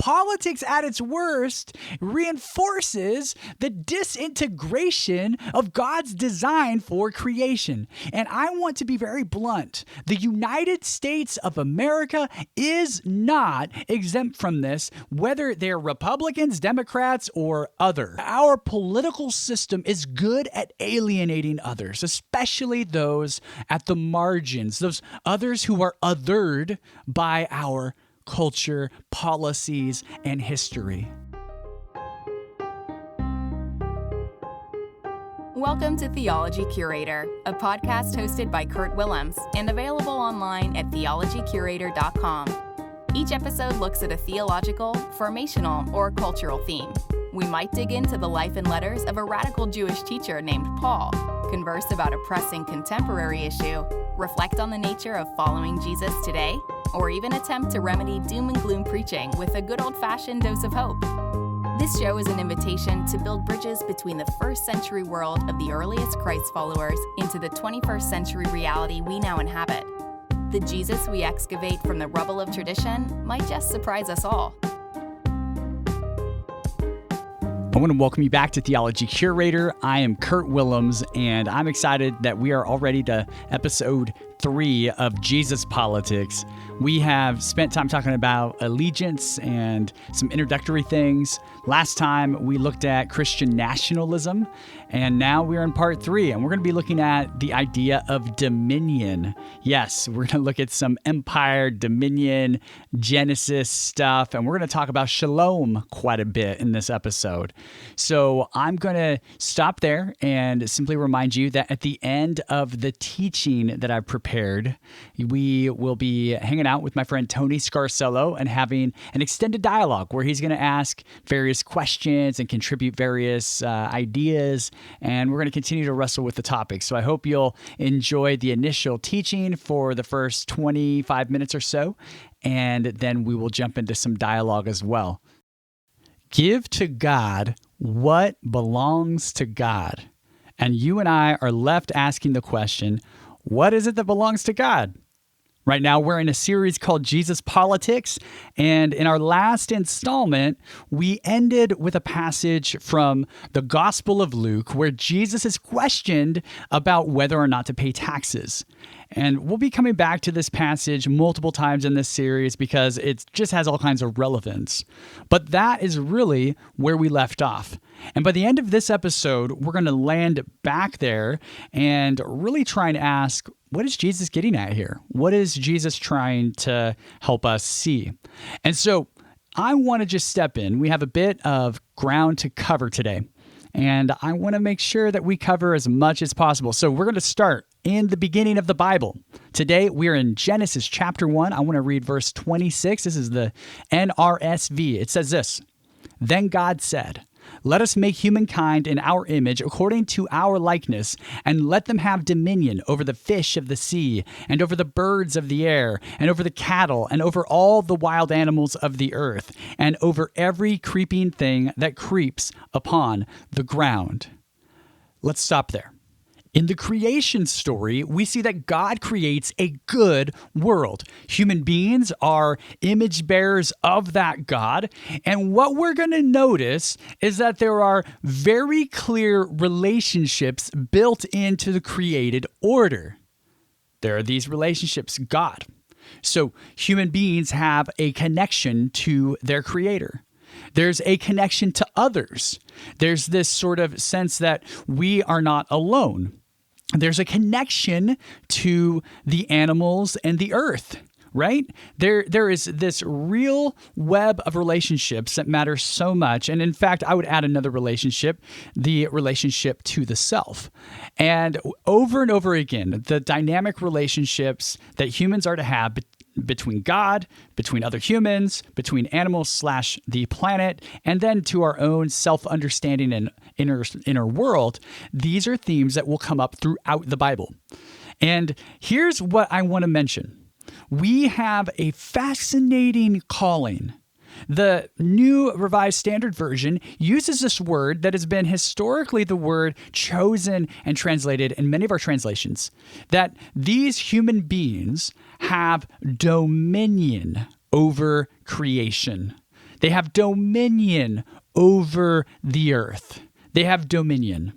politics at its worst reinforces the disintegration of God's design for creation. And I want to be very blunt. The United States of America is not exempt from this, whether they're Republicans, Democrats, or other. Our political system is good at alienating others, especially those at the margins, those others who are othered by our culture, policies, and history. Welcome to Theology Curator, a podcast hosted by Kurt Willems and available online at theologycurator.com. Each episode looks at a theological, formational, or cultural theme. We might dig into the life and letters of a radical Jewish teacher named Paul, converse about a pressing contemporary issue, reflect on the nature of following Jesus today, or even attempt to remedy doom and gloom preaching with a good old-fashioned dose of hope. This show is an invitation to build bridges between the first century world of the earliest Christ followers into the 21st century reality we now inhabit. The Jesus we excavate from the rubble of tradition might just surprise us all. I want to welcome you back to Theology Curator. I am Kurt Willems, and I'm excited that we are already to episode 3 of Jesus Politics. We have spent time talking about allegiance and some introductory things. Last time we looked at Christian nationalism, and now we're in part 3, and we're going to be looking at the idea of dominion. Yes, we're going to look at some empire, dominion, Genesis stuff, and we're going to talk about Shalom quite a bit in this episode. So I'm going to stop there and simply remind you that at the end of the teaching that I've prepared, we will be hanging out with my friend Tony Scarcello and having an extended dialogue where he's going to ask various questions and contribute various ideas, and we're going to continue to wrestle with the topic. So I hope you'll enjoy the initial teaching for the first 25 minutes or so, and then we will jump into some dialogue as well. Give to God what belongs to God. And you and I are left asking the question, what is it that belongs to God? Right now, we're in a series called Jesus Politics, and in our last installment, we ended with a passage from the Gospel of Luke where Jesus is questioned about whether or not to pay taxes. And we'll be coming back to this passage multiple times in this series because it just has all kinds of relevance. But that is really where we left off. And by the end of this episode, we're going to land back there and really try and ask, what is Jesus getting at here? What is Jesus trying to help us see? And so I want to just step in. We have a bit of ground to cover today, and I want to make sure that we cover as much as possible. So we're going to start in the beginning of the Bible. Today, we're in Genesis chapter 1. I want to read verse 26. This is the NRSV. It says this, "Then God said, 'Let us make humankind in our image according to our likeness, and let them have dominion over the fish of the sea, and over the birds of the air, and over the cattle, and over all the wild animals of the earth, and over every creeping thing that creeps upon the ground.'" Let's stop there. In the creation story, we see that God creates a good world. Human beings are image bearers of that God. And what we're going to notice is that there are very clear relationships built into the created order. There are these relationships, God. So human beings have a connection to their Creator. There's a connection to others. There's this sort of sense that we are not alone. There's a connection to the animals and the earth, right? There is this real web of relationships that matter so much. And in fact, I would add another relationship, the relationship to the self. And over again, the dynamic relationships that humans are to have between God, between other humans, between animals / the planet, and then to our own self-understanding and inner world, these are themes that will come up throughout the Bible. And here's what I want to mention. We have a fascinating calling. The New Revised Standard Version uses this word that has been historically the word chosen and translated in many of our translations, that these human beings have dominion over creation. They have dominion over the earth. They have dominion.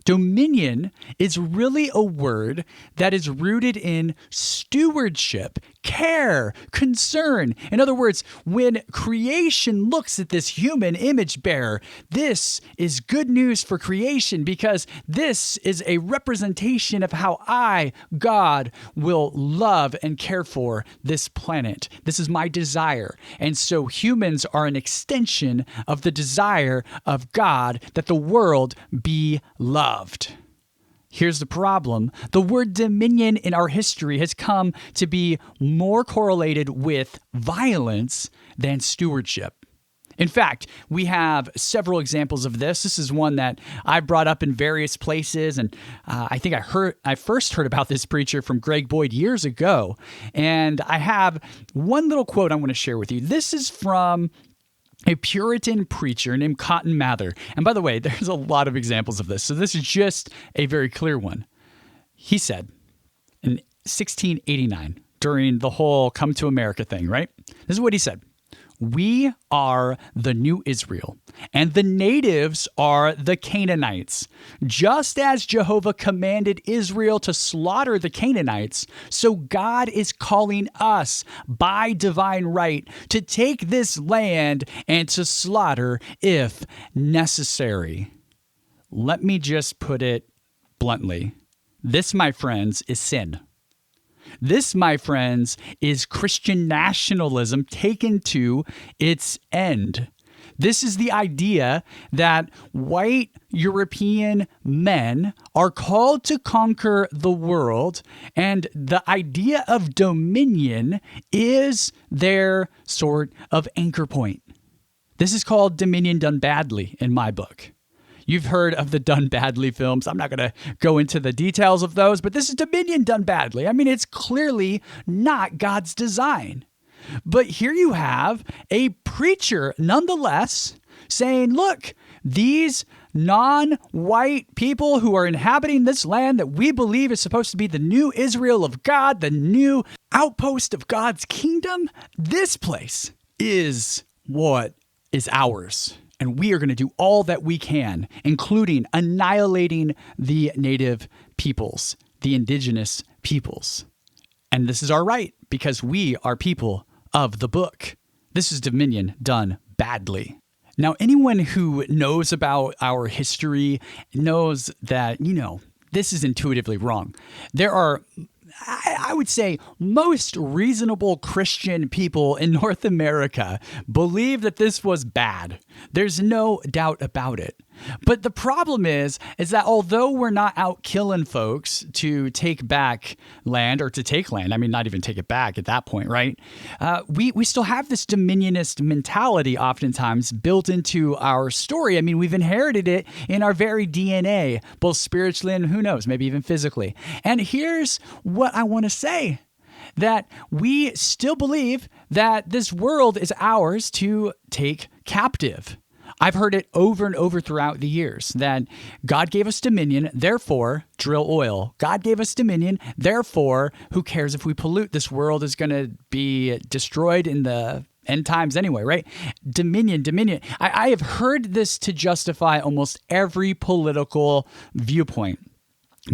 Dominion is really a word that is rooted in stewardship, care, concern. In other words, when creation looks at this human image bearer, this is good news for creation because this is a representation of how I, God, will love and care for this planet. This is my desire. And so humans are an extension of the desire of God that the world be loved. Here's the problem. The word dominion in our history has come to be more correlated with violence than stewardship. In fact, we have several examples of this. This is one that I brought up in various places, and I think I first heard about this preacher from Greg Boyd years ago. And I have one little quote I want to share with you. This is from a Puritan preacher named Cotton Mather. And by the way, there's a lot of examples of this, so this is just a very clear one. He said in 1689, during the whole Come to America thing, right? This is what he said. We are the new Israel, and the natives are the Canaanites. Just as Jehovah commanded Israel to slaughter the Canaanites, so God is calling us by divine right to take this land and to slaughter if necessary. Let me just put it bluntly. This, my friends, is sin. This, my friends, is Christian nationalism taken to its end. This is the idea that white European men are called to conquer the world, and the idea of dominion is their sort of anchor point. This is called dominion done badly in my book. You've heard of the Done Badly films. I'm not going to go into the details of those, but this is dominion done badly. I mean, it's clearly not God's design. But here you have a preacher, nonetheless, saying, look, these non-white people who are inhabiting this land that we believe is supposed to be the new Israel of God, the new outpost of God's kingdom, this place is what is ours. And we are going to do all that we can, including annihilating the native peoples, the indigenous peoples. And this is our right because we are people of the book. This is dominion done badly. Now, anyone who knows about our history knows that, this is intuitively wrong. There are, I would say, most reasonable Christian people in North America believe that this was bad. There's no doubt about it. But the problem is that although we're not out killing folks to take back land or to take land, I mean, not even take it back at that point, right? We still have this dominionist mentality oftentimes built into our story. I mean, we've inherited it in our very DNA, both spiritually and who knows, maybe even physically. And here's what I want to say, that we still believe that this world is ours to take captive. I've heard it over and over throughout the years that God gave us dominion, therefore drill oil. God gave us dominion, therefore who cares if we pollute? This world is going to be destroyed in the end times anyway, right? Dominion. I have heard this to justify almost every political viewpoint.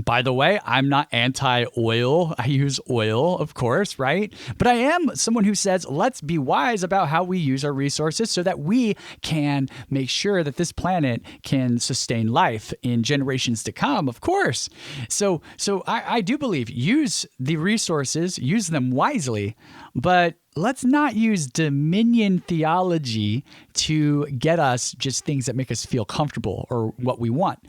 By the way, I'm not anti-oil. I use oil, of course, right? But I am someone who says, let's be wise about how we use our resources so that we can make sure that this planet can sustain life in generations to come, of course. So I do believe use the resources, use them wisely, but let's not use dominion theology to get us just things that make us feel comfortable or what we want.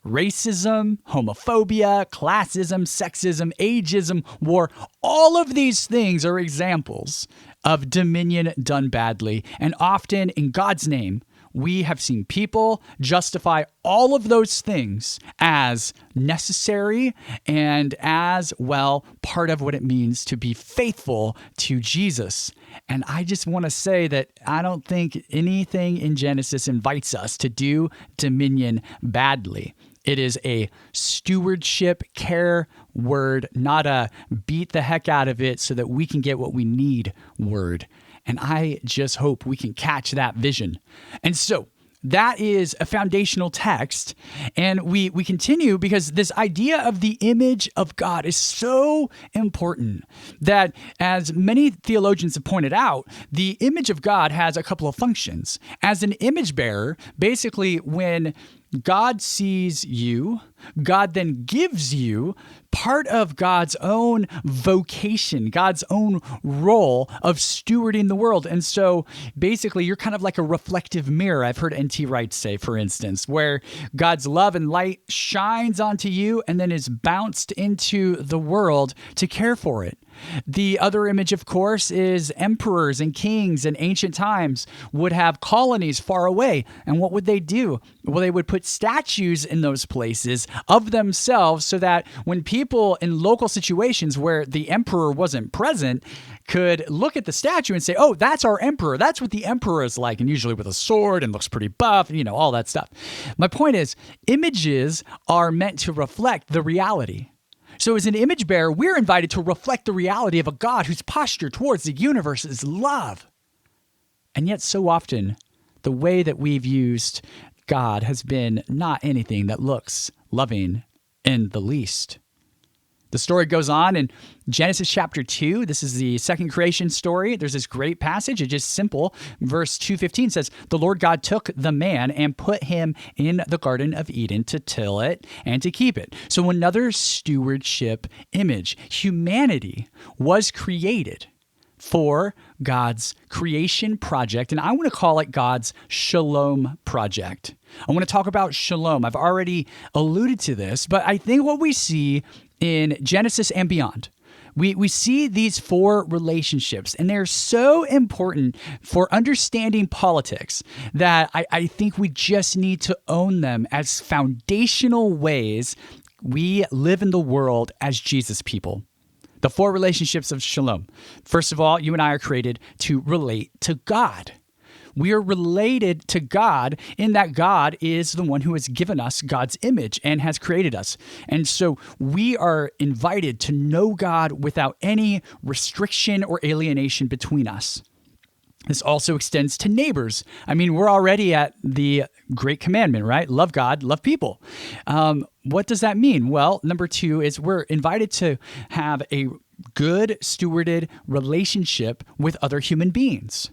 Racism, homophobia, classism, sexism, ageism, war, all of these things are examples of dominion done badly. And often in God's name, we have seen people justify all of those things as necessary and as well part of what it means to be faithful to Jesus. And I just want to say that I don't think anything in Genesis invites us to do dominion badly. It is a stewardship care word, not a beat the heck out of it so that we can get what we need word. And I just hope we can catch that vision. And so that is a foundational text. And we continue because this idea of the image of God is so important that, as many theologians have pointed out, the image of God has a couple of functions. As an image bearer, basically when God sees you, God then gives you part of God's own vocation, God's own role of stewarding the world. And so basically you're kind of like a reflective mirror. I've heard N.T. Wright say, for instance, where God's love and light shines onto you and then is bounced into the world to care for it. The other image, of course, is emperors and kings in ancient times would have colonies far away. And what would they do? Well, they would put statues in those places of themselves so that when people in local situations where the emperor wasn't present could look at the statue and say, oh, that's our emperor. That's what the emperor is like. And usually with a sword and looks pretty buff, all that stuff. My point is, images are meant to reflect the reality. So as an image bearer, we're invited to reflect the reality of a God whose posture towards the universe is love. And yet so often, the way that we've used God has been not anything that looks loving in the least. The story goes on in Genesis chapter 2. This is the second creation story. There's this great passage. It's just simple. Verse 2:15 says, "The Lord God took the man and put him in the Garden of Eden to till it and to keep it." So another stewardship image. Humanity was created for God's creation project, and I want to call it God's Shalom project. I want to talk about Shalom. I've already alluded to this, but I think what we see in Genesis and beyond, we see these four relationships, and they're so important for understanding politics that I think we just need to own them as foundational ways we live in the world as Jesus people. The four relationships of Shalom. First of all, you and I are created to relate to God. We are related to God in that God is the one who has given us God's image and has created us. And so we are invited to know God without any restriction or alienation between us. This also extends to neighbors. I mean, we're already at the great commandment, right? Love God, love people. What does that mean? Well, number 2 is we're invited to have a good stewarded relationship with other human beings.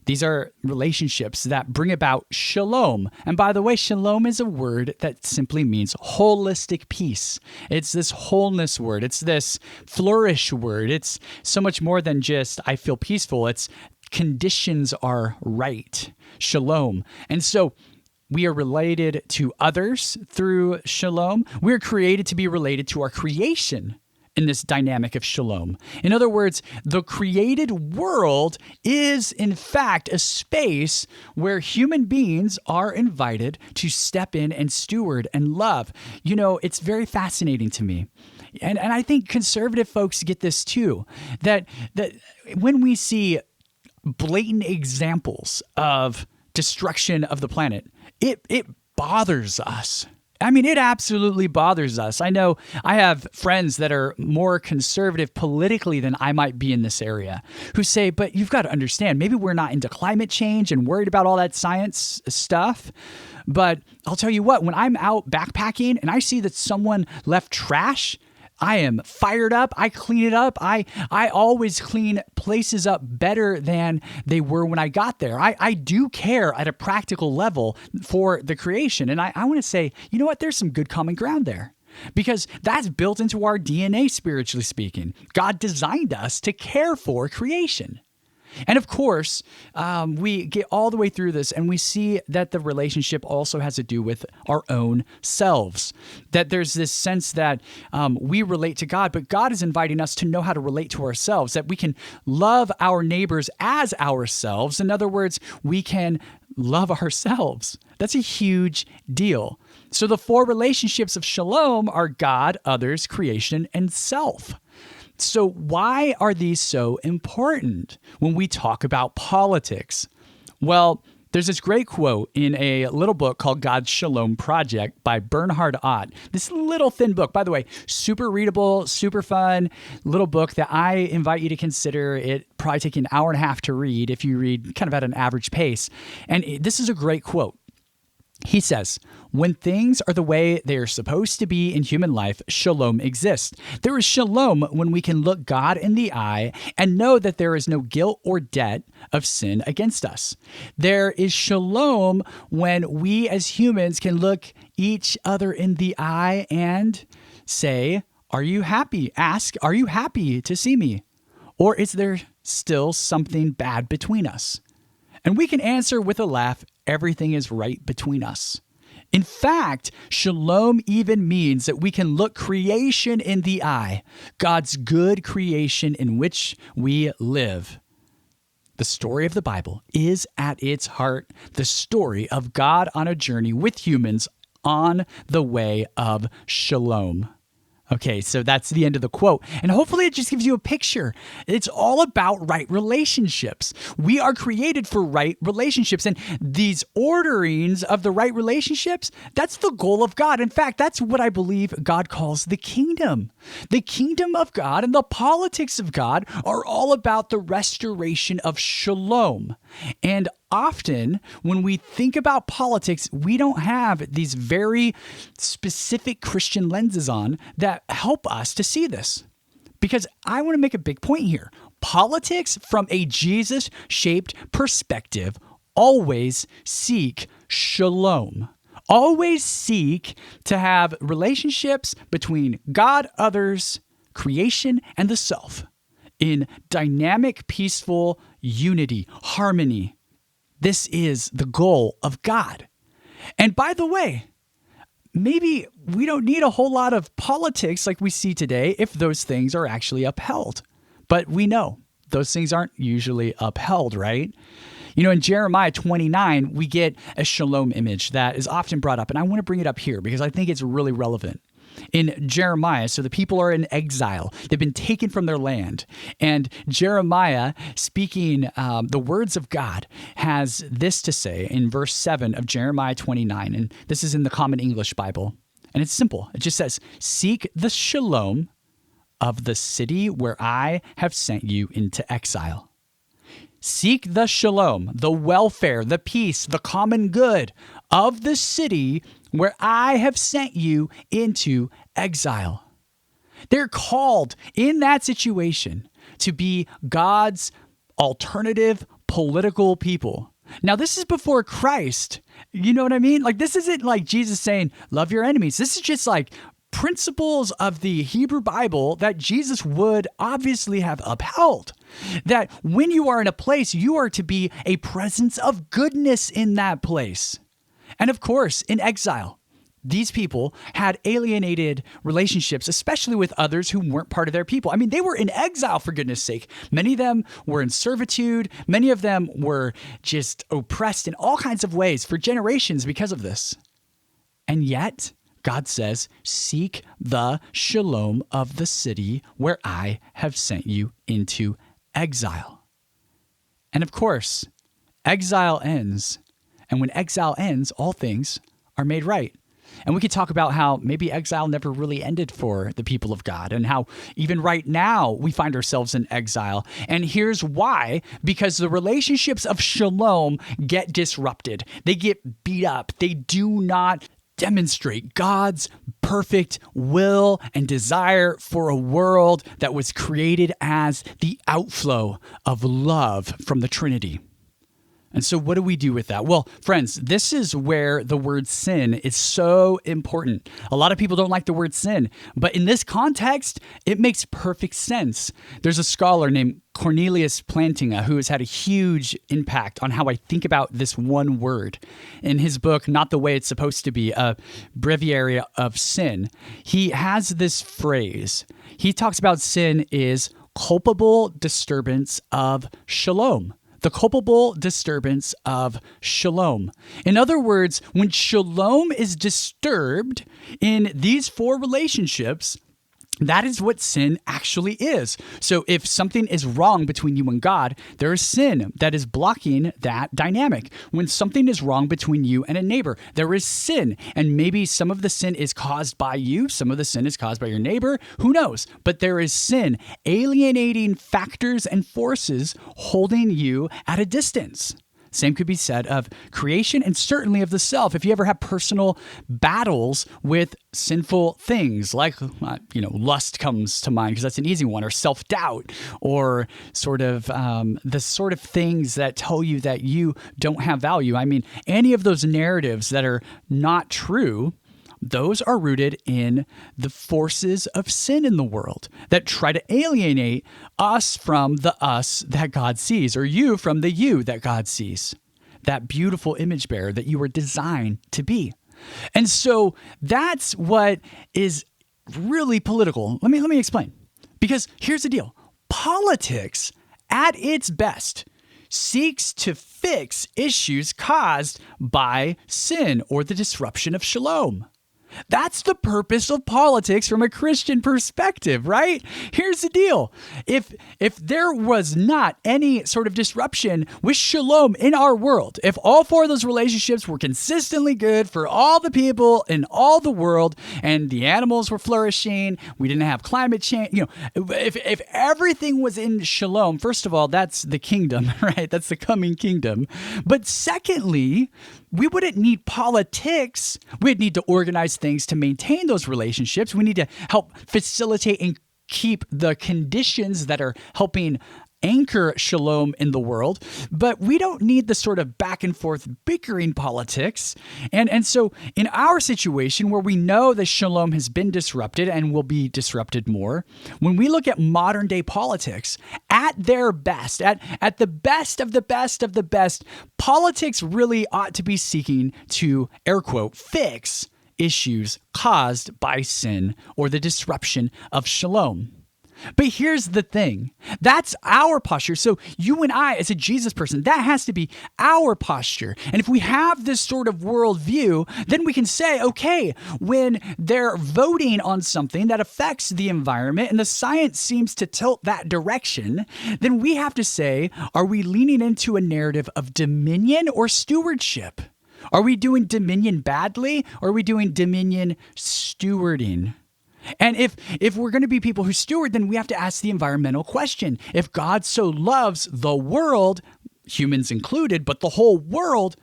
These are relationships that bring about shalom. And by the way, shalom is a word that simply means holistic peace. It's this wholeness word. It's this flourish word. It's so much more than just, I feel peaceful. It's conditions are right. Shalom. And so we are related to others through shalom. We're created to be related to our creation in this dynamic of shalom. In other words, the created world is in fact a space where human beings are invited to step in and steward and love. It's very fascinating to me. And I think conservative folks get this too, that when we see blatant examples of destruction of the planet, it bothers us. I mean, it absolutely bothers us. I know I have friends that are more conservative politically than I might be in this area who say, but you've got to understand, maybe we're not into climate change and worried about all that science stuff. But I'll tell you what, when I'm out backpacking and I see that someone left trash, I am fired up. I clean it up. I always clean places up better than they were when I got there. I do care at a practical level for the creation. And I want to say, you know what? There's some good common ground there. Because that's built into our DNA, spiritually speaking. God designed us to care for creation. And of course, we get all the way through this and we see that the relationship also has to do with our own selves. That there's this sense that we relate to God, but God is inviting us to know how to relate to ourselves, that we can love our neighbors as ourselves. In other words, we can love ourselves. That's a huge deal. So the four relationships of shalom are God, others, creation, and self. So why are these so important when we talk about politics? Well, There's this great quote in a little book called God's Shalom Project by Bernhard Ott. This little thin book, by the way, super readable, super fun little book that I invite you to consider. It probably take an hour and a half to read if you read kind of at an average pace. And this is a great quote. He says, when things are the way they are supposed to be in human life, shalom exists. There is shalom when we can look God in the eye and know that there is no guilt or debt of sin against us. There is shalom when we as humans can look each other in the eye and say, are you happy? Ask, are you happy to see me? Or is there still something bad between us? And we can answer with a laugh, everything is right between us. In fact, shalom even means that we can look creation in the eye, God's good creation in which we live. The story of the Bible is at its heart the story of God on a journey with humans on the way of shalom. Okay, so that's the end of the quote. And hopefully it just gives you a picture. It's all about right relationships. We are created for right relationships. And these orderings of the right relationships, that's the goal of God. In fact, that's what I believe God calls the kingdom. The kingdom of God and the politics of God are all about the restoration of shalom. And often, when we think about politics, we don't have these very specific Christian lenses on that help us to see this. Because I want to make a big point here. Politics from a Jesus-shaped perspective always seek shalom. Always seek to have relationships between God, others, creation, and the self in dynamic, peaceful unity, harmony. This is the goal of God. And by the way, maybe we don't need a whole lot of politics like we see today if those things are actually upheld. But we know those things aren't usually upheld, right? You know, in Jeremiah 29, we get a shalom image that is often brought up. And I want to bring it up here because I think it's really relevant. In Jeremiah, so the people are in exile. They've been taken from their land. And Jeremiah, speaking the words of God, has this to say in verse 7 of Jeremiah 29. And this is in the Common English Bible. And it's simple. It just says, seek the shalom of the city where I have sent you into exile. Seek the shalom, the welfare, the peace, the common good of the city where I have sent you into exile. They're called in that situation to be God's alternative political people. Now, this is before Christ. You know what I mean? Like, this isn't like Jesus saying, love your enemies. This is just like principles of the Hebrew Bible that Jesus would obviously have upheld. That when you are in a place, you are to be a presence of goodness in that place. And of course, in exile, these people had alienated relationships, especially with others who weren't part of their people. I mean, they were in exile, for goodness sake. Many of them were in servitude. Many of them were just oppressed in all kinds of ways for generations because of this. And yet, God says, seek the shalom of the city where I have sent you into exile. And of course, exile ends. And when exile ends, all things are made right. And we could talk about how maybe exile never really ended for the people of God and how even right now we find ourselves in exile. And here's why: because the relationships of shalom get disrupted. They get beat up. They do not demonstrate God's perfect will and desire for a world that was created as the outflow of love from the Trinity. And so what do we do with that? Well, friends, this is where the word sin is so important. A lot of people don't like the word sin, but in this context, it makes perfect sense. There's a scholar named Cornelius Plantinga who has had a huge impact on how I think about this one word. In his book, Not the Way It's Supposed to Be, a breviary of sin, he has this phrase. He talks about sin is culpable disturbance of shalom. The culpable disturbance of shalom. In other words, when shalom is disturbed in these four relationships, That is what sin actually is. So if something is wrong between you and God, there is sin that is blocking that dynamic. When something is wrong between you and a neighbor, there is sin. And maybe some of the sin is caused by you, some of the sin is caused by your neighbor, who knows? But there is sin, alienating factors and forces holding you at a distance. Same could be said of creation and certainly of the self. If you ever have personal battles with sinful things like, lust comes to mind because that's an easy one, or self-doubt, or sort of the sort of things that tell you that you don't have value. I mean, any of those narratives that are not true, those are rooted in the forces of sin in the world that try to alienate us from the us that God sees, or you from the you that God sees, that beautiful image bearer that you were designed to be. And so that's what is really political. Let me explain. Because here's the deal. Politics, at its best, seeks to fix issues caused by sin or the disruption of shalom. That's the purpose of politics from a Christian perspective, right? Here's the deal. If there was not any sort of disruption with shalom in our world, if all four of those relationships were consistently good for all the people in all the world, and the animals were flourishing, we didn't have climate change, if everything was in shalom, first of all, that's the kingdom, right? That's the coming kingdom. But secondly, we wouldn't need politics. We'd need to organize things to maintain those relationships. We need to help facilitate and keep the conditions that are helping anchor shalom in the world, but we don't need the sort of back and forth bickering politics. And so in our situation where we know that shalom has been disrupted and will be disrupted more, when we look at modern day politics, at their best, at the best of the best of the best, politics really ought to be seeking to, air quote, fix issues caused by sin or the disruption of shalom. But here's the thing. That's our posture. So you and I, as a Jesus person, that has to be our posture. And if we have this sort of worldview, then we can say, okay, when they're voting on something that affects the environment and the science seems to tilt that direction, then we have to say, are we leaning into a narrative of dominion or stewardship? Are we doing dominion badly, or are we doing dominion stewarding? And if we're going to be people who steward, then we have to ask the environmental question. If God so loves the world, humans included, but the whole world,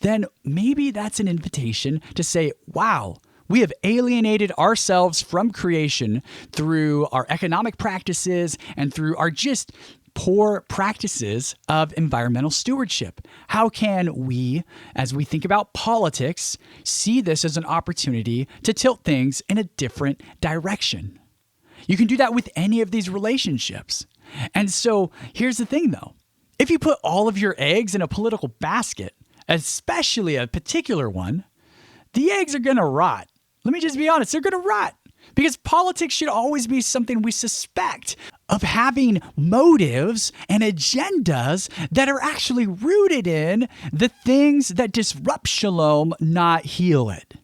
then maybe that's an invitation to say, wow, we have alienated ourselves from creation through our economic practices and through our just poor practices of environmental stewardship. How can we, as we think about politics, see this as an opportunity to tilt things in a different direction? You can do that with any of these relationships. And so here's the thing, though. If you put all of your eggs in a political basket, especially a particular one, the eggs are going to rot. Let me just be honest, they're going to rot. Because politics should always be something we suspect of having motives and agendas that are actually rooted in the things that disrupt shalom, not heal it.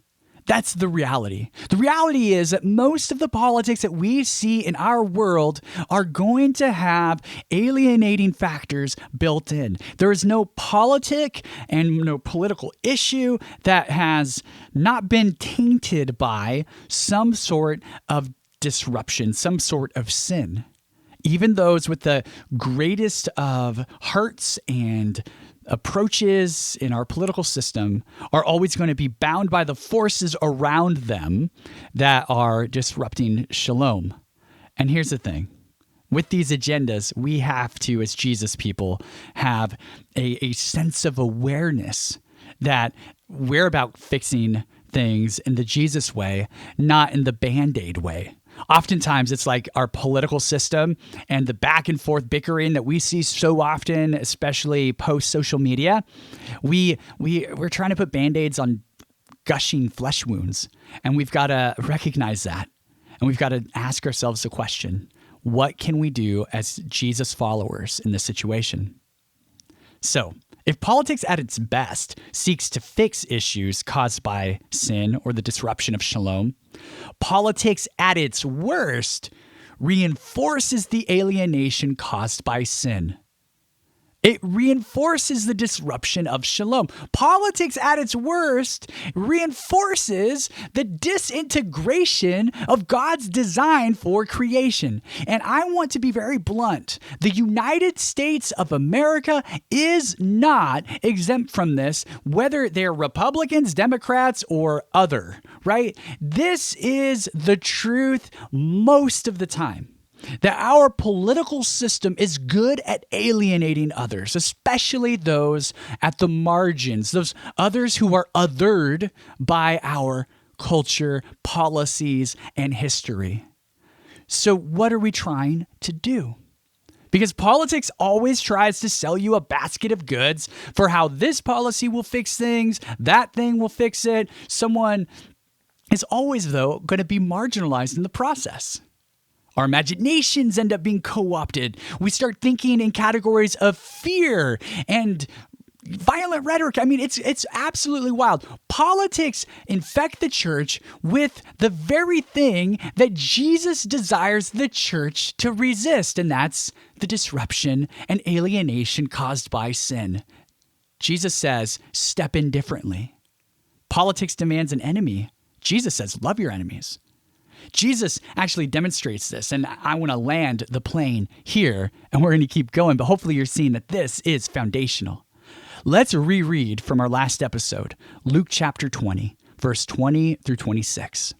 That's the reality. The reality is that most of the politics that we see in our world are going to have alienating factors built in. There is no politic and no political issue that has not been tainted by some sort of disruption, some sort of sin. Even those with the greatest of hearts and approaches in our political system are always going to be bound by the forces around them that are disrupting shalom. And here's the thing. With these agendas, we have to, as Jesus people, have a sense of awareness that we're about fixing things in the Jesus way, not in the Band-Aid way. Oftentimes, it's like our political system and the back and forth bickering that we see so often, especially post-social media. We're trying to put Band-Aids on gushing flesh wounds, and we've got to recognize that. And we've got to ask ourselves the question, what can we do as Jesus followers in this situation? So, If politics at its best seeks to fix issues caused by sin or the disruption of shalom, politics at its worst reinforces the alienation caused by sin. It reinforces the disruption of shalom. Politics at its worst reinforces the disintegration of God's design for creation. And I want to be very blunt. The United States of America is not exempt from this, whether they're Republicans, Democrats, or other, right? This is the truth most of the time. That our political system is good at alienating others, especially those at the margins, those others who are othered by our culture, policies, and history. So what are we trying to do? Because politics always tries to sell you a basket of goods for how this policy will fix things, that thing will fix it. Someone is always, though, going to be marginalized in the process. Our imaginations end up being co-opted. We start thinking in categories of fear and violent rhetoric. I mean, it's absolutely wild. Politics infect the church with the very thing that Jesus desires the church to resist, and that's the disruption and alienation caused by sin. Jesus says, step in differently. Politics demands an enemy. Jesus says, love your enemies. Jesus actually demonstrates this, and I want to land the plane here, and we're going to keep going, but hopefully you're seeing that this is foundational. Let's reread from our last episode, Luke chapter 20, verse 20 through 26.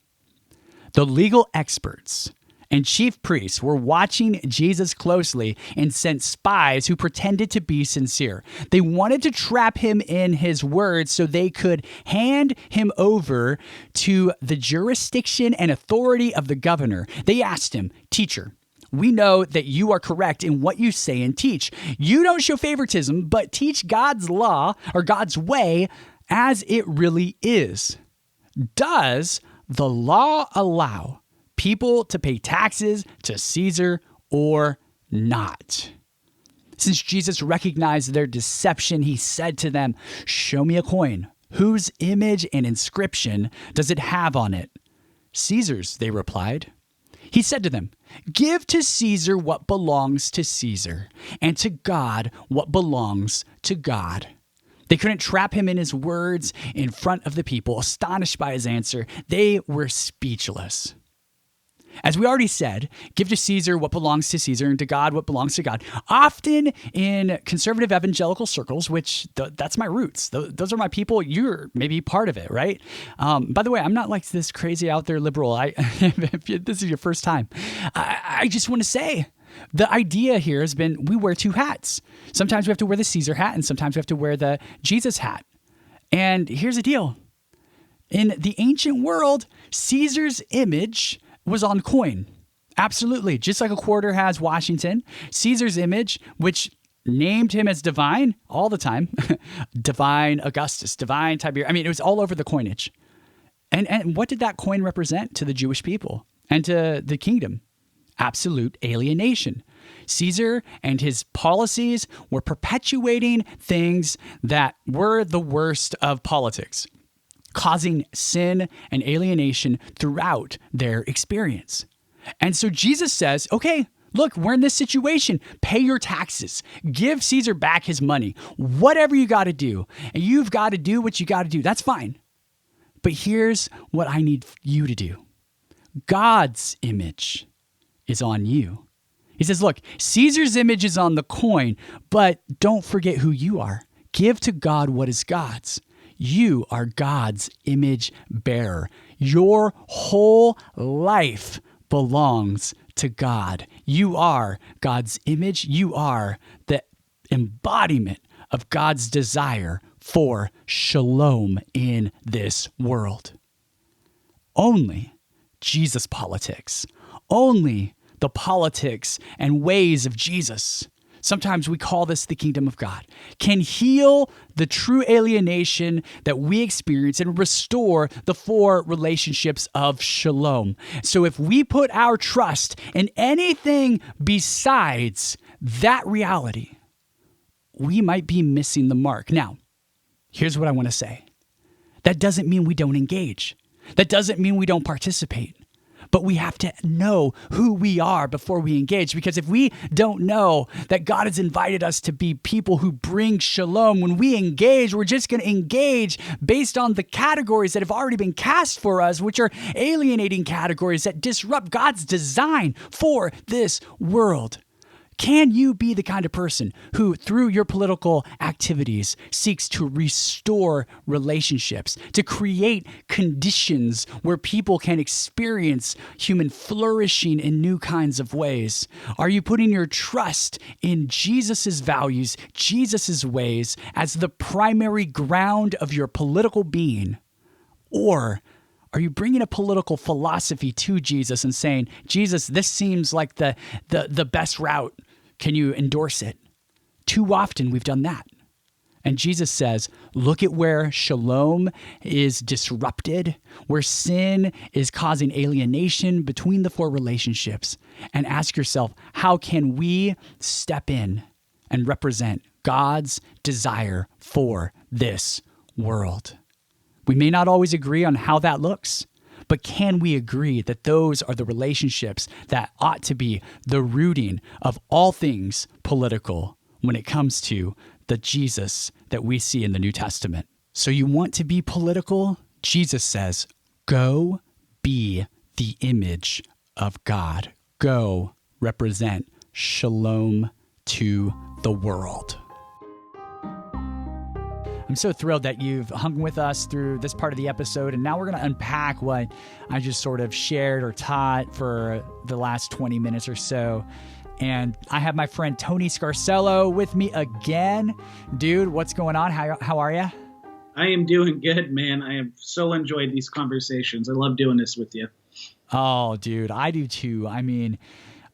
The legal experts and chief priests were watching Jesus closely and sent spies who pretended to be sincere. They wanted to trap him in his words so they could hand him over to the jurisdiction and authority of the governor. They asked him, "Teacher, we know that you are correct in what you say and teach. You don't show favoritism, but teach God's law or God's way as it really is. Does the law allow people to pay taxes to Caesar or not?" Since Jesus recognized their deception, he said to them, "Show me a coin. Whose image and inscription does it have on it?" "Caesar's," they replied. He said to them, "Give to Caesar what belongs to Caesar, and to God what belongs to God." They couldn't trap him in his words in front of the people. Astonished by his answer, they were speechless. As we already said, give to Caesar what belongs to Caesar and to God what belongs to God. Often in conservative evangelical circles, which that's my roots. Those are my people. You're maybe part of it, right? By the way, I'm not like this crazy out there liberal. If this is your first time, I just want to say the idea here has been we wear two hats. Sometimes we have to wear the Caesar hat and sometimes we have to wear the Jesus hat. And here's the deal. In the ancient world, Caesar's image was on coin. Absolutely. Just like a quarter has Washington, Caesar's image, which named him as divine all the time, divine Augustus, divine Tiberius. I mean, it was all over the coinage. And what did that coin represent to the Jewish people and to the kingdom? Absolute alienation. Caesar and his policies were perpetuating things that were the worst of politics, causing sin and alienation throughout their experience. And so Jesus says, okay, look, we're in this situation. Pay your taxes. Give Caesar back his money. Whatever you got to do. And you've got to do what you got to do. That's fine. But here's what I need you to do. God's image is on you. He says, look, Caesar's image is on the coin, but don't forget who you are. Give to God what is God's. You are God's image bearer. Your whole life belongs to God. You are God's image. You are the embodiment of God's desire for shalom in this world. Only Jesus politics, only the politics and ways of Jesus, sometimes we call this the kingdom of God, can heal the true alienation that we experience and restore the four relationships of shalom. So if we put our trust in anything besides that reality, we might be missing the mark. Now, here's what I want to say. That doesn't mean we don't engage. That doesn't mean we don't participate. But we have to know who we are before we engage. Because if we don't know that God has invited us to be people who bring shalom, when we engage, we're just going to engage based on the categories that have already been cast for us, which are alienating categories that disrupt God's design for this world. Can you be the kind of person who, through your political activities, seeks to restore relationships, to create conditions where people can experience human flourishing in new kinds of ways? Are you putting your trust in Jesus's values, Jesus's ways, as the primary ground of your political being? Or are you bringing a political philosophy to Jesus and saying, Jesus, this seems like the best route. Can you endorse it? Too often we've done that. And Jesus says, look at where shalom is disrupted, where sin is causing alienation between the four relationships, and ask yourself, how can we step in and represent God's desire for this world? We may not always agree on how that looks, but can we agree that those are the relationships that ought to be the rooting of all things political when it comes to the Jesus that we see in the New Testament? So you want to be political? Jesus says, go be the image of God. Go represent shalom to the world. I'm so thrilled that you've hung with us through this part of the episode, and now we're going to unpack what I just sort of shared or taught for the last 20 minutes or so. And I have my friend Tony Scarcello with me again. Dude, what's going on? How are you? I am doing good, man. I have so enjoyed these conversations. I love doing this with you. Oh, dude, I do too. I mean,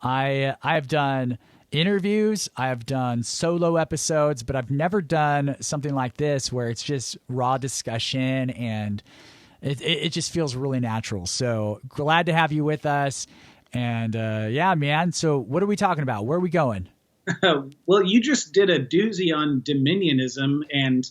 I've done interviews, I've done solo episodes, but I've never done something like this where it's just raw discussion and it just feels really natural. So glad to have you with us. And yeah, man. So what are we talking about? Where are we going? Well, you just did a doozy on dominionism and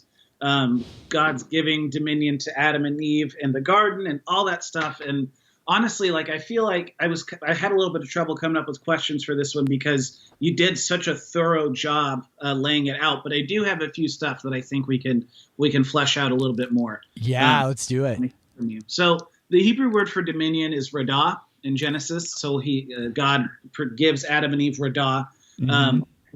God's giving dominion to Adam and Eve in the garden and all that stuff. And honestly, like, I feel like I had a little bit of trouble coming up with questions for this one because you did such a thorough job laying it out. But I do have a few stuff that I think we can flesh out a little bit more. Yeah, let's do it. From you. So the Hebrew word for dominion is radah in Genesis. So God gives Adam and Eve radah.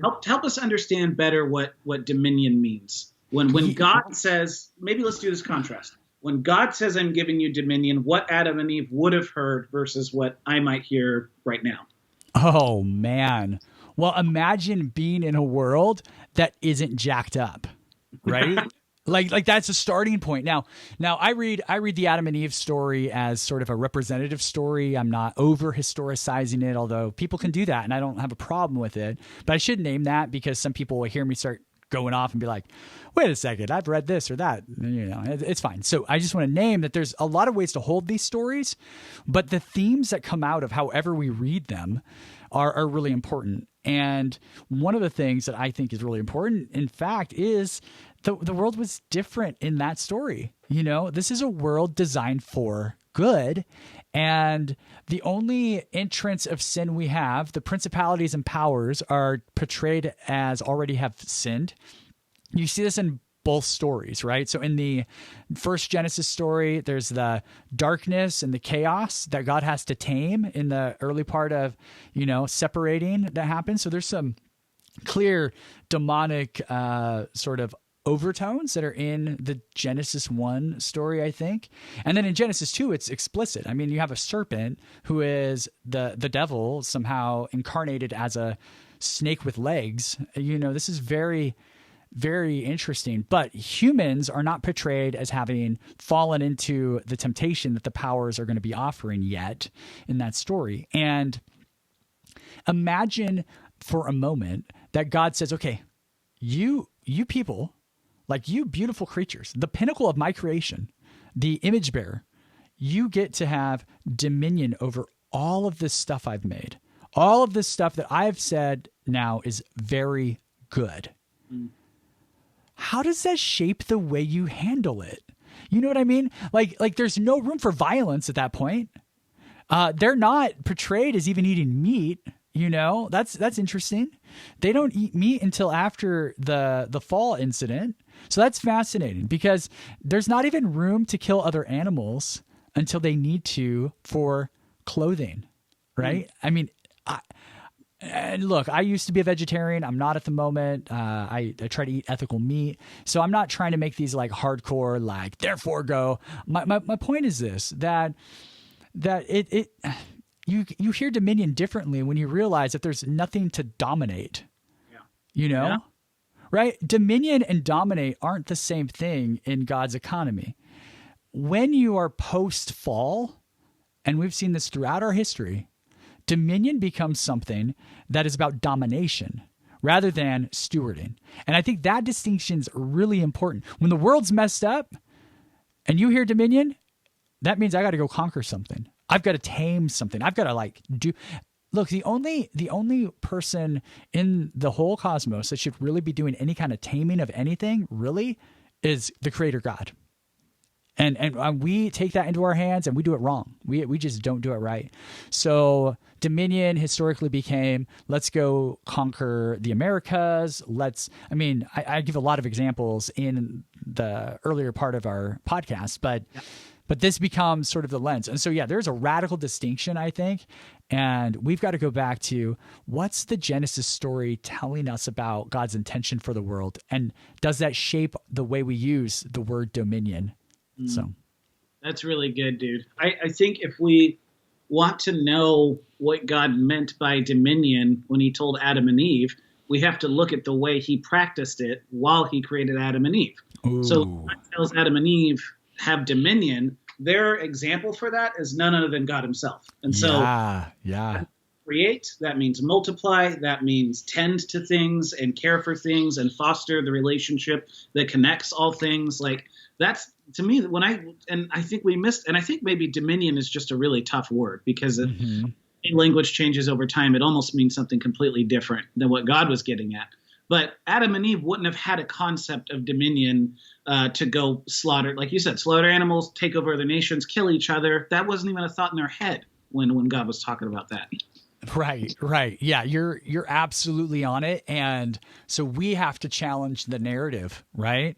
Help us understand better what dominion means. When God says, maybe let's do this contrast. When God says, I'm giving you dominion, what Adam and Eve would have heard versus what I might hear right now. Oh, man. Well, imagine being in a world that isn't jacked up, right? Like that's a starting point. Now I read the Adam and Eve story as sort of a representative story. I'm not over historicizing it, although people can do that and I don't have a problem with it. But I should name that because some people will hear me start going off and be like, wait a second, I've read this or that. You know, it's fine. So I just want to name that there's a lot of ways to hold these stories, but the themes that come out of however we read them are really important. And one of the things that I think is really important, in fact, is the world was different in that story. You know, this is a world designed for good. And the only entrance of sin we have, the principalities and powers, are portrayed as already have sinned. You see this in both stories, right? So in the first Genesis story, there's the darkness and the chaos that God has to tame in the early part of, separating that happens. So there's some clear demonic sort of overtones that are in the Genesis 1 story, I think. And then in Genesis 2, it's explicit. I mean, you have a serpent who is the devil somehow incarnated as a snake with legs. This is very, very interesting. But humans are not portrayed as having fallen into the temptation that the powers are going to be offering yet in that story. And imagine for a moment that God says, okay, you people, like you beautiful creatures, the pinnacle of my creation, the image bearer, you get to have dominion over all of this stuff I've made. All of this stuff that I've said now is very good. how does that shape the way you handle it? You know what I mean? Like there's no room for violence at that point. They're not portrayed as even eating meat. You know, that's interesting. They don't eat meat until after the fall incident. So that's fascinating because there's not even room to kill other animals until they need to for clothing, right? I mean, and look, I used to be a vegetarian. I'm not at the moment. I try to eat ethical meat. So I'm not trying to make these like hardcore, like, therefore go. My point is this, that you hear dominion differently when you realize that there's nothing to dominate. Yeah. You know? Yeah. Right? Dominion and dominate aren't the same thing in God's economy. When you are post-fall, and we've seen this throughout our history, dominion becomes something that is about domination rather than stewarding. And I think that distinction is really important. When the world's messed up and you hear dominion, that means I got to go conquer something. I've got to tame something. I've got to look, the only person in the whole cosmos that should really be doing any kind of taming of anything really is the creator God. And we take that into our hands and we do it wrong. We just don't do it right. So dominion historically became, let's go conquer the Americas. I give a lot of examples in the earlier part of our podcast, but this becomes sort of the lens. And so, yeah, there's a radical distinction, I think. And we've got to go back to what's the Genesis story telling us about God's intention for the world? And does that shape the way we use the word dominion? So that's really good, dude. I think if we want to know what God meant by dominion when he told Adam and Eve, we have to look at the way he practiced it while he created Adam and Eve. Ooh. So God tells Adam and Eve have dominion. Their example for that is none other than God himself. And so create, that means multiply, that means tend to things and care for things and foster the relationship that connects all things. Like, that's, to me, I think maybe dominion is just a really tough word because language changes over time. It almost means something completely different than what God was getting at. But Adam and Eve wouldn't have had a concept of dominion to go slaughter, like you said, slaughter animals, take over other nations, kill each other. That wasn't even a thought in their head when God was talking about that. Right. Yeah, you're absolutely on it. And so we have to challenge the narrative, right?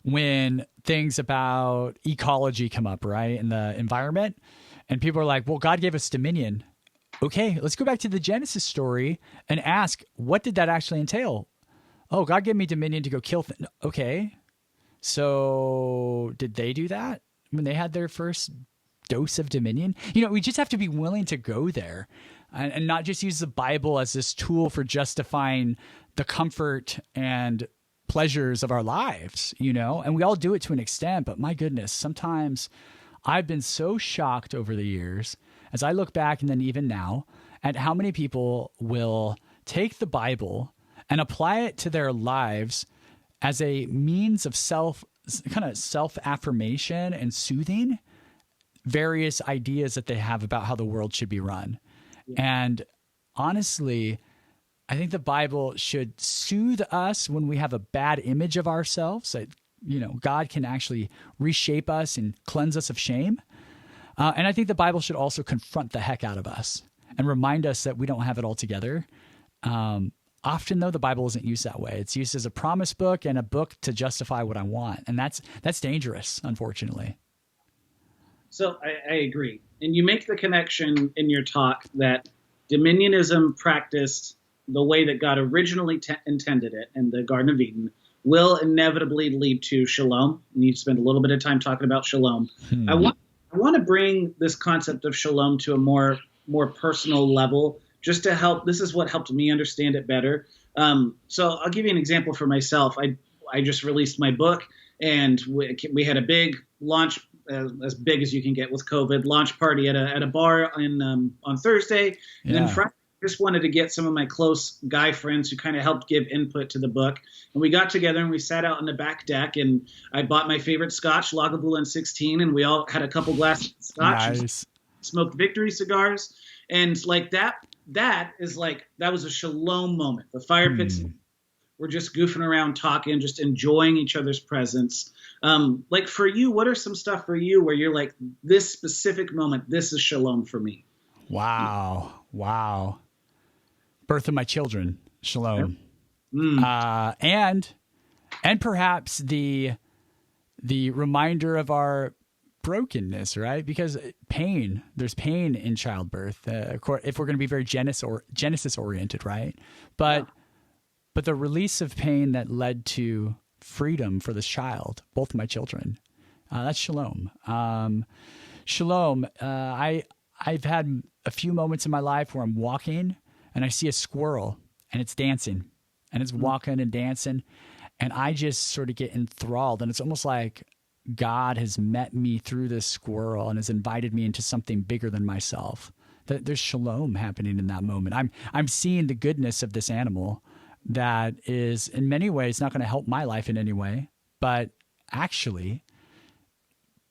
When things about ecology come up, right, in the environment, and people are like, well, God gave us dominion. Okay, let's go back to the Genesis story and ask, what did that actually entail? Oh, God gave me dominion to go kill things. Okay, so did they do that when they had their first dose of dominion? You know, we just have to be willing to go there and not just use the Bible as this tool for justifying the comfort and pleasures of our lives, you know, and we all do it to an extent, but my goodness, sometimes I've been so shocked over the years as I look back and then even now at how many people will take the Bible and apply it to their lives as a means of self-affirmation and soothing various ideas that they have about how the world should be run. And honestly, I think the Bible should soothe us when we have a bad image of ourselves. That, you know, God can actually reshape us and cleanse us of shame. And I think the Bible should also confront the heck out of us and remind us that we don't have it all together. Often, though, the Bible isn't used that way. It's used as a promise book and a book to justify what I want. And that's dangerous, unfortunately. So I agree. And you make the connection in your talk that dominionism practiced the way that God originally intended it in the Garden of Eden will inevitably lead to shalom. And you spend a little bit of time talking about shalom. I want to bring this concept of shalom to a more personal level, just to help. This is what helped me understand it better. So I'll give you an example for myself. I just released my book, and we had a big launch, as big as you can get with COVID, launch party at a bar on Thursday, and then Friday. Just wanted to get some of my close guy friends who kind of helped give input to the book. And we got together and we sat out on the back deck, and I bought my favorite scotch, Lagavulin 16, and we all had a couple glasses of scotch. Nice. Smoked victory cigars. And like that was a shalom moment. The fire pits we're just goofing around, talking, just enjoying each other's presence. Like for you, what are some stuff for you where you're like, this specific moment, this is shalom for me? Wow. Birth of my children, shalom. And perhaps the reminder of our brokenness, right? Because there's pain in childbirth. If we're going to be very Genesis oriented, right? But the release of pain that led to freedom for this child, both of my children, that's shalom. Shalom. I've had a few moments in my life where I'm walking and I see a squirrel and it's dancing and it's walking and dancing, and I just sort of get enthralled, and it's almost like God has met me through this squirrel and has invited me into something bigger than myself. There's shalom happening in that moment. I'm seeing the goodness of this animal that is in many ways not going to help my life in any way, but actually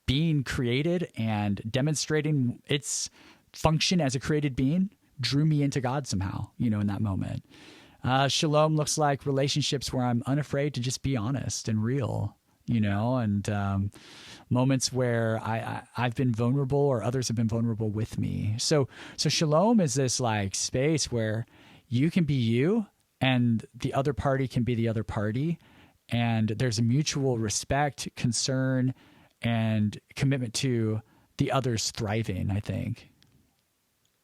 being created and demonstrating its function as a created being drew me into God somehow, in that moment. Shalom looks like relationships where I'm unafraid to just be honest and real, and moments where I've been vulnerable or others have been vulnerable with me. So shalom is this like space where you can be you and the other party can be the other party. And there's a mutual respect, concern, and commitment to the other's thriving, I think.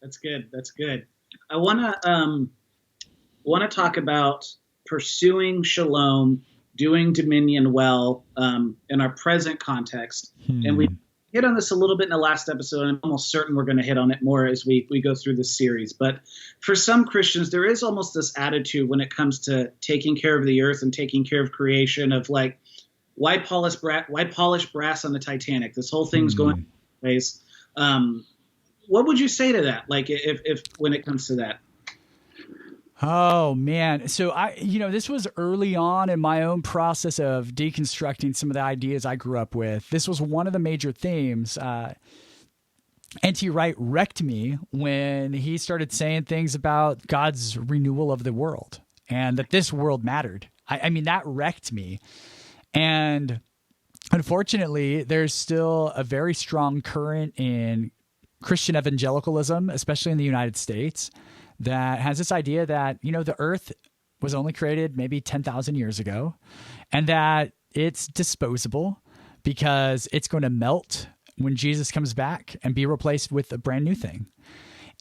That's good. I want to talk about pursuing shalom, doing dominion well in our present context. And we hit on this a little bit in the last episode, and I'm almost certain we're going to hit on it more as we go through this series. But for some Christians, there is almost this attitude when it comes to taking care of the earth and taking care of creation of like, why polish brass on the Titanic? This whole thing's going ways. What would you say to that? Like if when it comes to that? Oh man. So this was early on in my own process of deconstructing some of the ideas I grew up with. This was one of the major themes. N.T. Wright wrecked me when he started saying things about God's renewal of the world and that this world mattered. I mean, that wrecked me. And unfortunately, there's still a very strong current in Christian evangelicalism, especially in the United States, that has this idea that, the earth was only created maybe 10,000 years ago and that it's disposable because it's going to melt when Jesus comes back and be replaced with a brand new thing.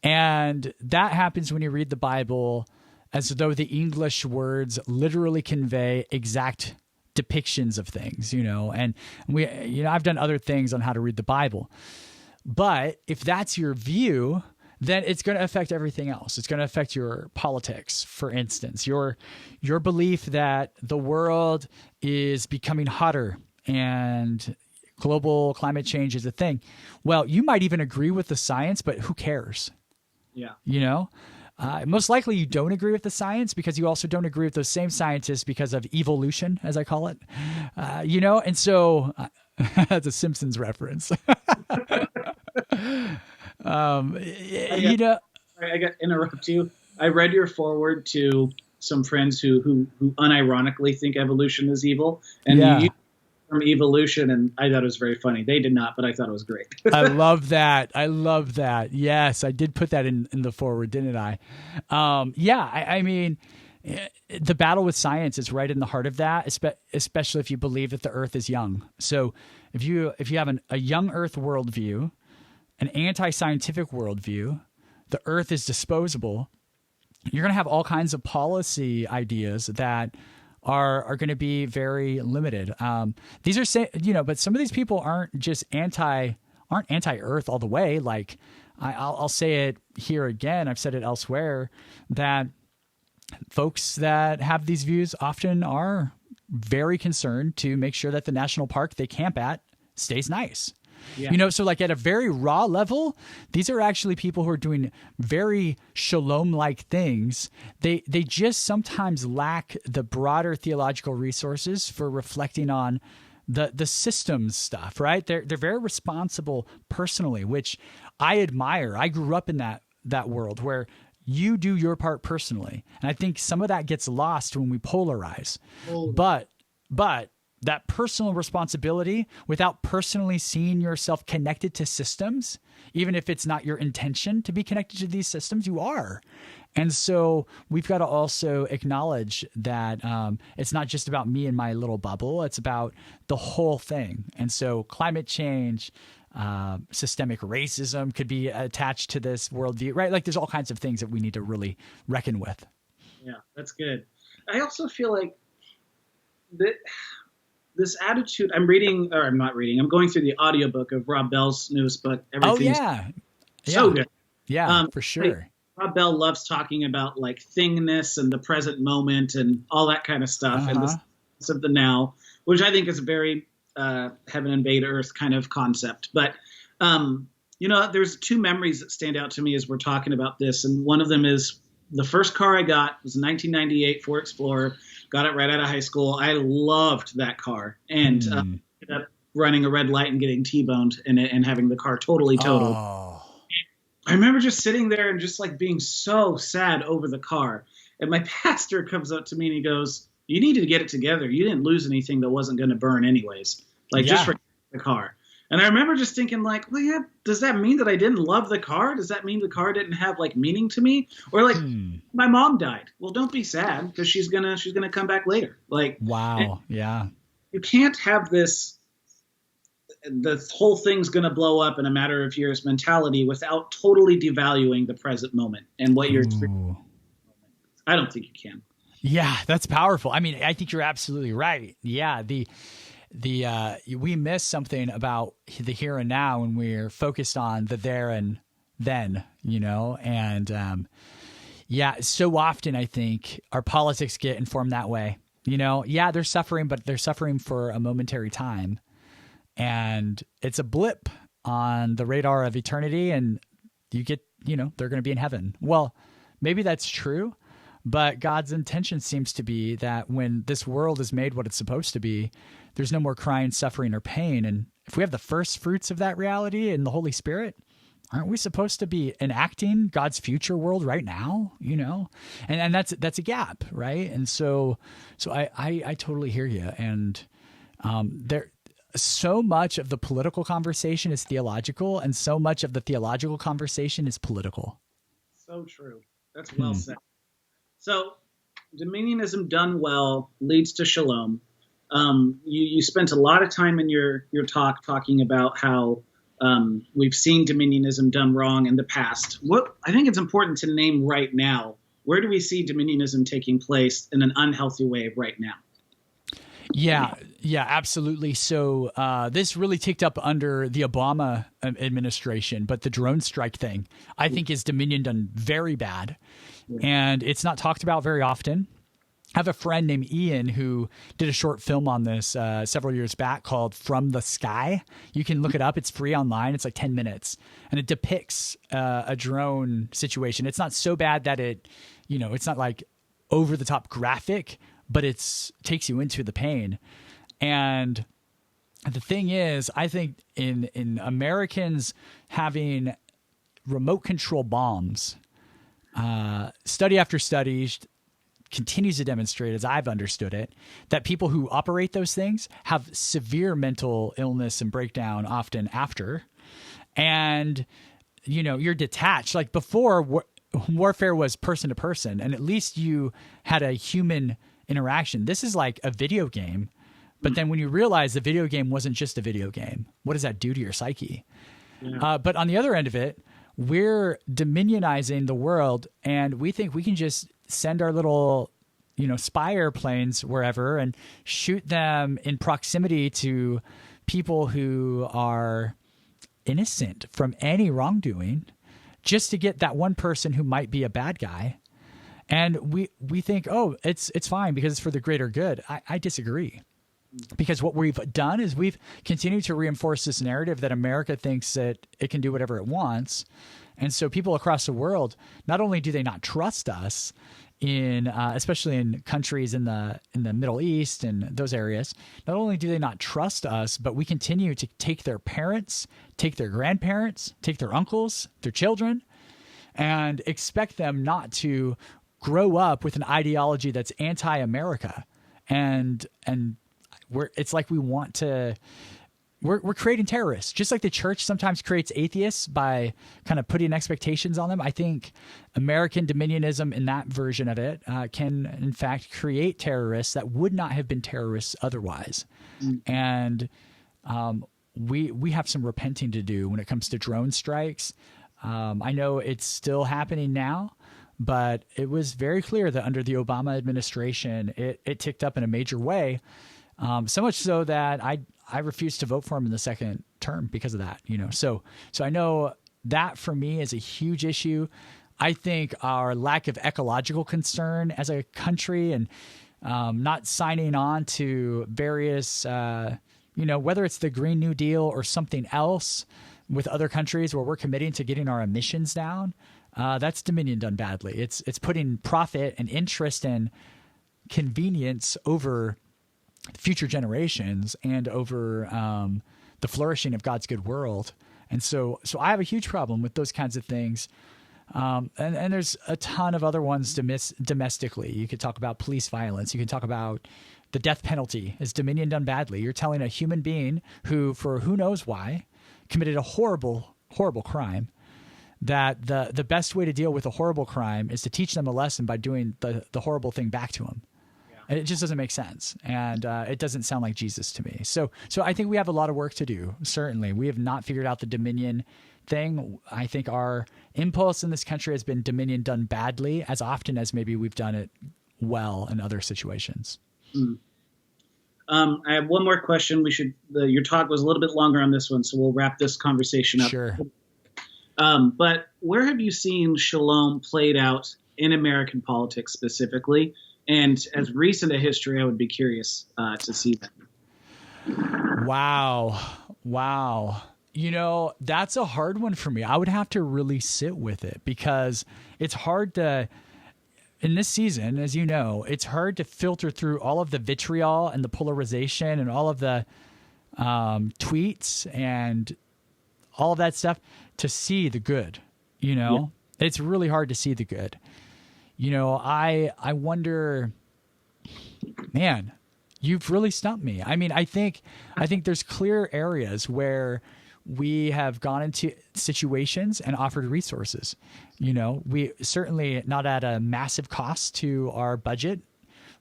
And that happens when you read the Bible as though the English words literally convey exact depictions of things, and I've done other things on how to read the Bible. But if that's your view, then it's going to affect everything else. It's going to affect your politics, for instance, your belief that the world is becoming hotter and global climate change is a thing. Well, you might even agree with the science, but who cares? Yeah. Most likely you don't agree with the science because you also don't agree with those same scientists because of evolution, as I call it, and so that's a Simpsons reference. I got to interrupt you. I read your foreword to some friends who unironically think evolution is evil, and you used the term evolution, and I thought it was very funny. They did not, but I thought it was great. I love that. Yes, I did put that in the foreword, didn't I? I mean, the battle with science is right in the heart of that, especially if you believe that the earth is young. So if you have a young earth worldview, an anti-scientific worldview, the earth is disposable, you're going to have all kinds of policy ideas that are going to be very limited. These are, but some of these people aren't just anti-earth all the way. Like I'll say it here again. I've said it elsewhere that folks that have these views often are very concerned to make sure that the national park they camp at stays nice. Yeah. So like at a very raw level, these are actually people who are doing very shalom-like things. They just sometimes lack the broader theological resources for reflecting on the systems stuff, right? They're very responsible personally, which I admire. I grew up in that world where You do your part personally. And I think some of that gets lost when we polarize. But that personal responsibility, without personally seeing yourself connected to systems, even if it's not your intention to be connected to these systems, you are. And so we've got to also acknowledge that it's not just about me and my little bubble. It's about the whole thing. And so climate change, systemic racism could be attached to this worldview, right? Like there's all kinds of things that we need to really reckon with. Yeah, that's good. I also feel like this attitude, I'm going through the audiobook of Rob Bell's newest book. Everything's so good. Yeah, for sure. Rob Bell loves talking about like thingness and the present moment and all that kind of stuff and the sense of the now, which I think is a very heaven invade earth kind of concept. But, there's two memories that stand out to me as we're talking about this. And one of them is the first car I got was a 1998 Ford Explorer. Got it right out of high school. I loved that car and ended up running a red light and getting T-boned in it and having the car totally totaled. Oh. I remember just sitting there and just like being so sad over the car. And my pastor comes up to me and he goes, "You needed to get it together. You didn't lose anything that wasn't going to burn anyways. Just for the car." And I remember just thinking like, well, yeah, does that mean that I didn't love the car? Does that mean the car didn't have like meaning to me? Or like my mom died. Well, don't be sad because she's gonna come back later. Like, wow. Yeah. You can't have this, the whole thing's going to blow up in a matter of years mentality without totally devaluing the present moment and what you're experiencing. I don't think you can. Yeah, that's powerful. I mean, I think you're absolutely right. Yeah, we miss something about the here and now when we're focused on the there and then, and so often I think our politics get informed that way. They're suffering, but they're suffering for a momentary time. And it's a blip on the radar of eternity, and you get, they're going to be in heaven. Well, maybe that's true, but God's intention seems to be that when this world is made what it's supposed to be, there's no more crying, suffering, or pain. And if we have the first fruits of that reality in the Holy Spirit, aren't we supposed to be enacting God's future world right now? And that's a gap, right? And so I totally hear you. And so much of the political conversation is theological, and so much of the theological conversation is political. So true. That's well said. So dominionism done well leads to shalom. You spent a lot of time in your talk talking about how we've seen dominionism done wrong in the past. What I think it's important to name right now, where do we see dominionism taking place in an unhealthy way right now? Yeah, absolutely. So this really ticked up under the Obama administration, but the drone strike thing, I think, is dominion done very bad, and it's not talked about very often. I have a friend named Ian who did a short film on this several years back called From the Sky. You can look it up. It's free online. It's like 10 minutes, and it depicts a drone situation. It's not so bad that it's not like over the top graphic, but it takes you into the pain. And the thing is, I think in Americans having remote control bombs, study after study continues to demonstrate, as I've understood it, that people who operate those things have severe mental illness and breakdown often after. And, you're detached. Like before, warfare was person to person, and at least you had a human interaction. This is like a video game, but then when you realize the video game wasn't just a video game, what does that do to your psyche? Yeah. But on the other end of it, we're dominionizing the world, and we think we can just send our little, spy airplanes wherever and shoot them in proximity to people who are innocent from any wrongdoing, just to get that one person who might be a bad guy. And we think, oh, it's fine because it's for the greater good. I disagree. Because what we've done is we've continued to reinforce this narrative that America thinks that it can do whatever it wants. And so people across the world, not only do they not trust us especially in countries in the Middle East and those areas, not only do they not trust us, but we continue to take their parents, take their grandparents, take their uncles, their children, and expect them not to grow up with an ideology that's anti-America. And it's like we want to, we're creating terrorists, just like the church sometimes creates atheists by kind of putting expectations on them. I think American dominionism in that version of it can in fact create terrorists that would not have been terrorists otherwise. And we have some repenting to do when it comes to drone strikes. I know it's still happening now, but it was very clear that under the Obama administration, it ticked up in a major way. So much so that I refused to vote for him in the second term because of that, So I know that for me is a huge issue. I think our lack of ecological concern as a country and not signing on to various, whether it's the Green New Deal or something else with other countries where we're committing to getting our emissions down, that's dominion done badly. It's putting profit and interest and convenience over future generations and over the flourishing of God's good world. And so I have a huge problem with those kinds of things. And there's a ton of other ones domestically. You could talk about police violence. You can talk about the death penalty. Is dominion done badly? You're telling a human being who, for who knows why, committed a horrible, horrible crime, that the best way to deal with a horrible crime is to teach them a lesson by doing the horrible thing back to them. Yeah. It just doesn't make sense. And it doesn't sound like Jesus to me. So I think we have a lot of work to do. Certainly. We have not figured out the dominion thing. I think our impulse in this country has been dominion done badly as often as maybe we've done it well in other situations. I have one more question. Your talk was a little bit longer on this one, so we'll wrap this conversation up. Sure. But where have you seen Shalom played out in American politics specifically? And as recent a history, I would be curious to see that. Wow. That's a hard one for me. I would have to really sit with it because it's hard to, in this season, as you know, it's hard to filter through all of the vitriol and the polarization and all of the tweets and all of that stuff to see the good, Yeah. It's really hard to see the good. I wonder, man, you've really stumped me. I mean, I think there's clear areas where we have gone into situations and offered resources. We certainly not at a massive cost to our budget,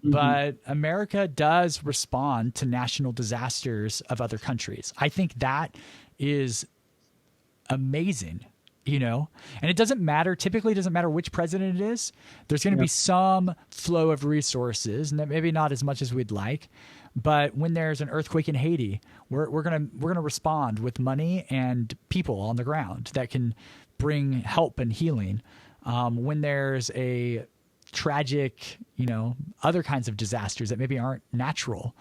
but America does respond to national disasters of other countries. I think that is amazing. And it doesn't matter. Typically, it doesn't matter which president it is. There's going to be some flow of resources, and maybe not as much as we'd like. But when there's an earthquake in Haiti, we're gonna respond with money and people on the ground that can bring help and healing. When there's a tragic, other kinds of disasters that maybe aren't natural,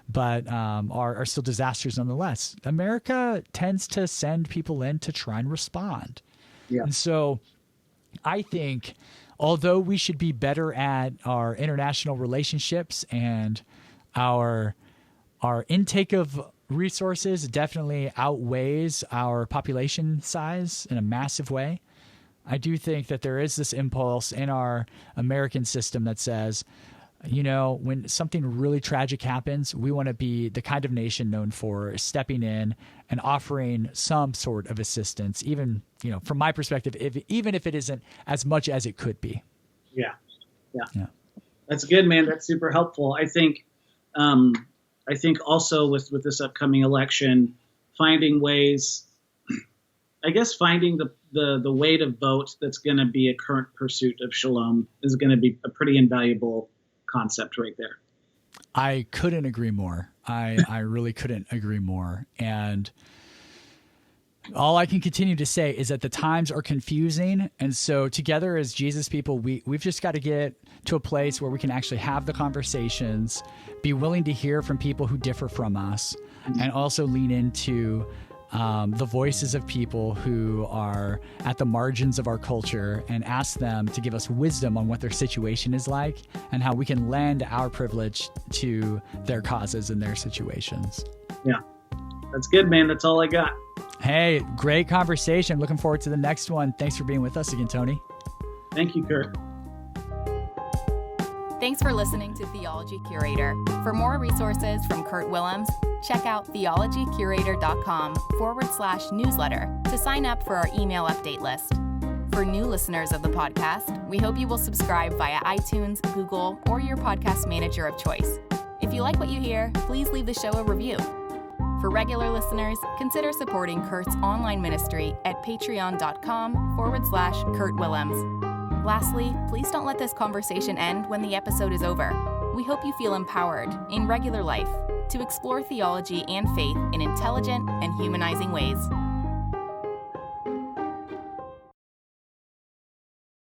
but are still disasters nonetheless, America tends to send people in to try and respond. Yeah. And so I think although we should be better at our international relationships and our intake of resources definitely outweighs our population size in a massive way, I do think that there is this impulse in our American system that says, when something really tragic happens, we want to be the kind of nation known for stepping in and offering some sort of assistance, even, from my perspective, even if it isn't as much as it could be. Yeah. That's good, man. That's super helpful. I think also with this upcoming election, finding ways, finding the way to vote that's going to be a current pursuit of Shalom is going to be a pretty invaluable concept right there. I couldn't agree more. I really couldn't agree more. And all I can continue to say is that the times are confusing. And so together as Jesus people, we've just got to get to a place where we can actually have the conversations, be willing to hear from people who differ from us, and also lean into the voices of people who are at the margins of our culture and ask them to give us wisdom on what their situation is like and how we can lend our privilege to their causes and their situations. Yeah, that's good, man. That's all I got. Hey, great conversation. Looking forward to the next one. Thanks for being with us again, Tony. Thank you, Kurt. Thanks for listening to Theology Curator. For more resources from Kurt Willems, check out theologycurator.com/newsletter to sign up for our email update list. For new listeners of the podcast, we hope you will subscribe via iTunes, Google, or your podcast manager of choice. If you like what you hear, please leave the show a review. For regular listeners, consider supporting Kurt's online ministry at patreon.com/Kurt Willems. Lastly, please don't let this conversation end when the episode is over. We hope you feel empowered in regular life to explore theology and faith in intelligent and humanizing ways.